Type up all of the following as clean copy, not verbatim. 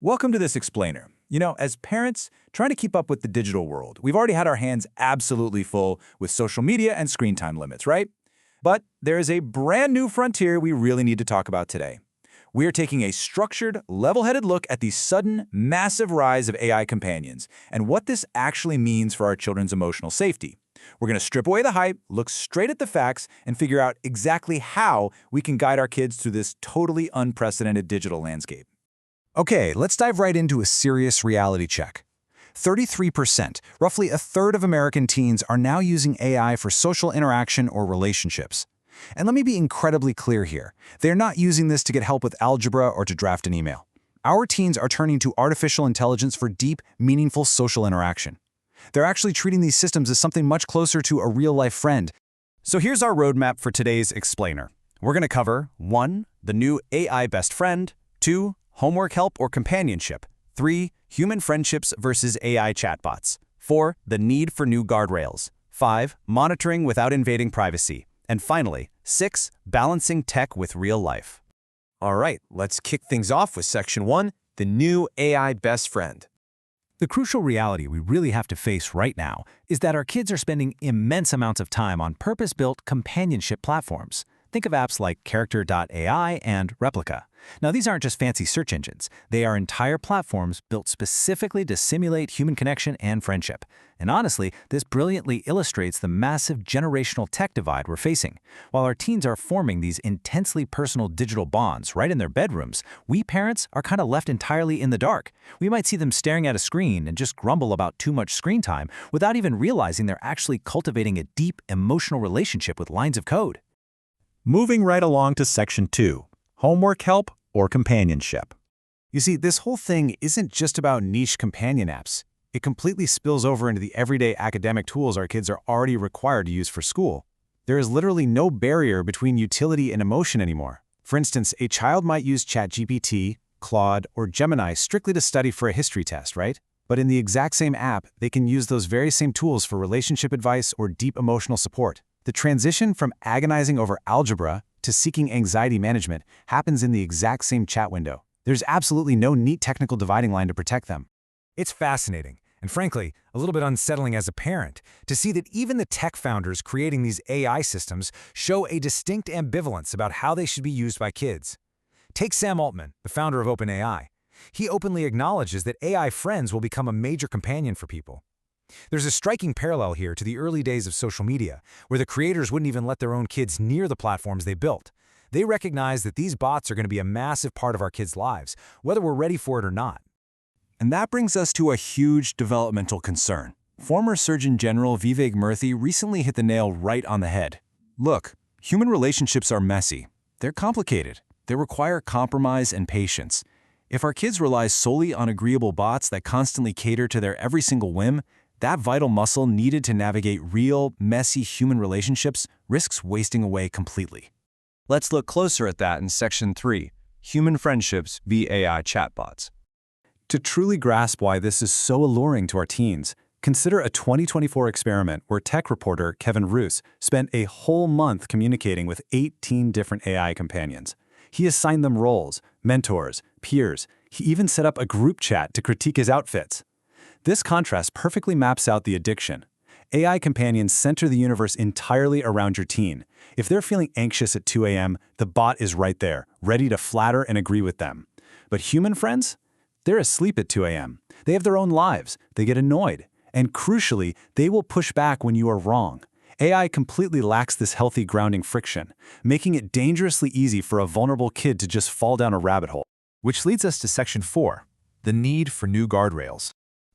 Welcome to this explainer. As parents trying to keep up with the digital world, we've already had our hands absolutely full with social media and screen time limits, right? But there is a brand new frontier we really need to talk about today. We are taking a structured, level-headed look at the sudden, massive rise of AI companions and what this actually means for our children's emotional safety. We're going to strip away the hype, look straight at the facts, and figure out exactly how we can guide our kids through this totally unprecedented digital landscape. Okay, let's dive right into a serious reality check. 33%, roughly a third of American teens, are now using AI for social interaction or relationships. And let me be incredibly clear here. They're not using this to get help with algebra or to draft an email. Our teens are turning to artificial intelligence for deep, meaningful social interaction. They're actually treating these systems as something much closer to a real-life friend. So here's our roadmap for today's explainer. We're going to cover 1. The new AI best friend, 2. Homework help or companionship, 3. Human friendships versus AI chatbots, 4. The need for new guardrails, 5. Monitoring without invading privacy, and finally, 6. Balancing tech with real life. All right, let's kick things off with Section 1, the new AI best friend. The crucial reality we really have to face right now is that our kids are spending immense amounts of time on purpose-built companionship platforms. Think of apps like Character.ai and Replica. Now, these aren't just fancy search engines. They are entire platforms built specifically to simulate human connection and friendship. And honestly, this brilliantly illustrates the massive generational tech divide we're facing. While our teens are forming these intensely personal digital bonds right in their bedrooms, we parents are kind of left entirely in the dark. We might see them staring at a screen and just grumble about too much screen time without even realizing they're actually cultivating a deep emotional relationship with lines of code. Moving right along to Section 2, homework help or companionship. You see, this whole thing isn't just about niche companion apps. It completely spills over into the everyday academic tools our kids are already required to use for school. There is literally no barrier between utility and emotion anymore. For instance, a child might use ChatGPT, Claude, or Gemini strictly to study for a history test, right? But in the exact same app, they can use those very same tools for relationship advice or deep emotional support. The transition from agonizing over algebra to seeking anxiety management happens in the exact same chat window. There's absolutely no neat technical dividing line to protect them. It's fascinating, and frankly, a little bit unsettling as a parent, to see that even the tech founders creating these AI systems show a distinct ambivalence about how they should be used by kids. Take Sam Altman, the founder of OpenAI. He openly acknowledges that AI friends will become a major companion for people. There's a striking parallel here to the early days of social media, where the creators wouldn't even let their own kids near the platforms they built. They recognize that these bots are going to be a massive part of our kids' lives, whether we're ready for it or not. And that brings us to a huge developmental concern. Former Surgeon General Vivek Murthy recently hit the nail right on the head. Look, human relationships are messy. They're complicated. They require compromise and patience. If our kids rely solely on agreeable bots that constantly cater to their every single whim, that vital muscle needed to navigate real, messy human relationships risks wasting away completely. Let's look closer at that in Section 3, human friendships via AI chatbots. To truly grasp why this is so alluring to our teens, consider a 2024 experiment where tech reporter Kevin Roos spent a whole month communicating with 18 different AI companions. He assigned them roles, mentors, peers. He even set up a group chat to critique his outfits. This contrast perfectly maps out the addiction. AI companions center the universe entirely around your teen. If they're feeling anxious at 2 a.m., the bot is right there, ready to flatter and agree with them. But human friends? They're asleep at 2 a.m. They have their own lives. They get annoyed. And crucially, they will push back when you are wrong. AI completely lacks this healthy grounding friction, making it dangerously easy for a vulnerable kid to just fall down a rabbit hole. Which leads us to Section 4, the need for new guardrails.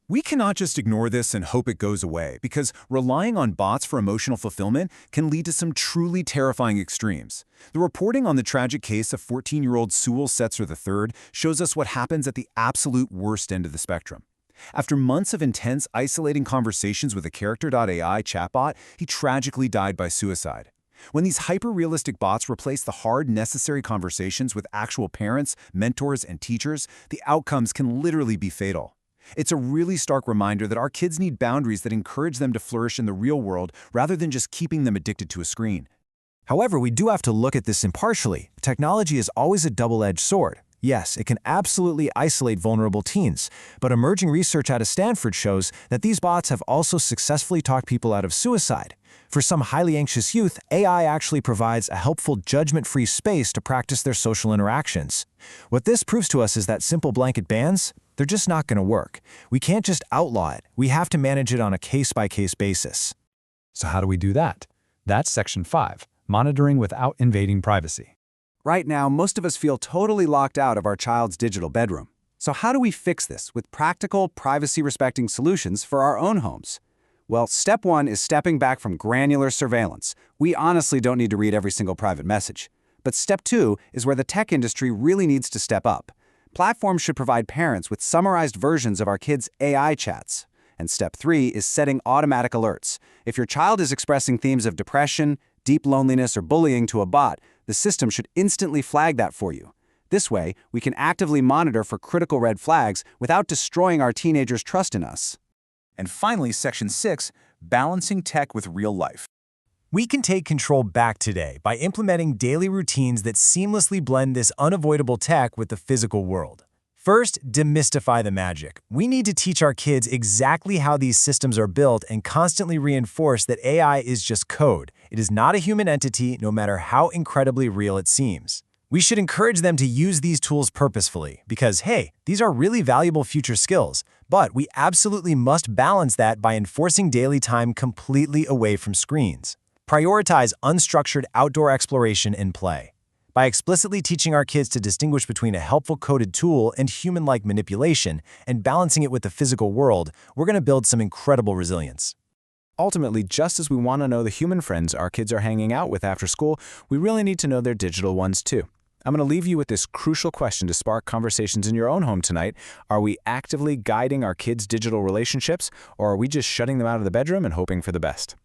We cannot just ignore this and hope it goes away, because relying on bots for emotional fulfillment can lead to some truly terrifying extremes. The reporting on the tragic case of 14-year-old Sewell Setzer III shows us what happens at the absolute worst end of the spectrum. After months of intense, isolating conversations with a Character.ai chatbot, he tragically died by suicide. When these hyper-realistic bots replace the hard, necessary conversations with actual parents, mentors, and teachers, the outcomes can literally be fatal. It's a really stark reminder that our kids need boundaries that encourage them to flourish in the real world rather than just keeping them addicted to a screen. However, we do have to look at this impartially. Technology is always a double-edged sword. Yes, it can absolutely isolate vulnerable teens, but emerging research out of Stanford shows that these bots have also successfully talked people out of suicide. For some highly anxious youth, AI actually provides a helpful judgment-free space to practice their social interactions. What this proves to us is that simple blanket bans, they're just not going to work. We can't just outlaw it. We have to manage it on a case-by-case basis. So how do we do that? That's Section 5, monitoring without invading privacy. Right now, most of us feel totally locked out of our child's digital bedroom. So how do we fix this with practical, privacy-respecting solutions for our own homes? Well, step 1 is stepping back from granular surveillance. We honestly don't need to read every single private message. But step 2 is where the tech industry really needs to step up. Platforms should provide parents with summarized versions of our kids' AI chats. And step 3 is setting automatic alerts. If your child is expressing themes of depression, deep loneliness, or bullying to a bot, the system should instantly flag that for you. This way, we can actively monitor for critical red flags without destroying our teenagers' trust in us. And finally, Section 6, balancing tech with real life. We can take control back today by implementing daily routines that seamlessly blend this unavoidable tech with the physical world. First, demystify the magic. We need to teach our kids exactly how these systems are built and constantly reinforce that AI is just code. It is not a human entity, no matter how incredibly real it seems. We should encourage them to use these tools purposefully because, hey, these are really valuable future skills, but we absolutely must balance that by enforcing daily time completely away from screens. Prioritize unstructured outdoor exploration and play. By explicitly teaching our kids to distinguish between a helpful coded tool and human-like manipulation and balancing it with the physical world, we're going to build some incredible resilience. Ultimately, just as we want to know the human friends our kids are hanging out with after school, we really need to know their digital ones too. I'm going to leave you with this crucial question to spark conversations in your own home tonight. Are we actively guiding our kids' digital relationships, or are we just shutting them out of the bedroom and hoping for the best?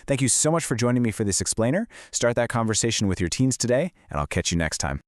Thank you so much for joining me for this explainer. Start that conversation with your teens today, and I'll catch you next time.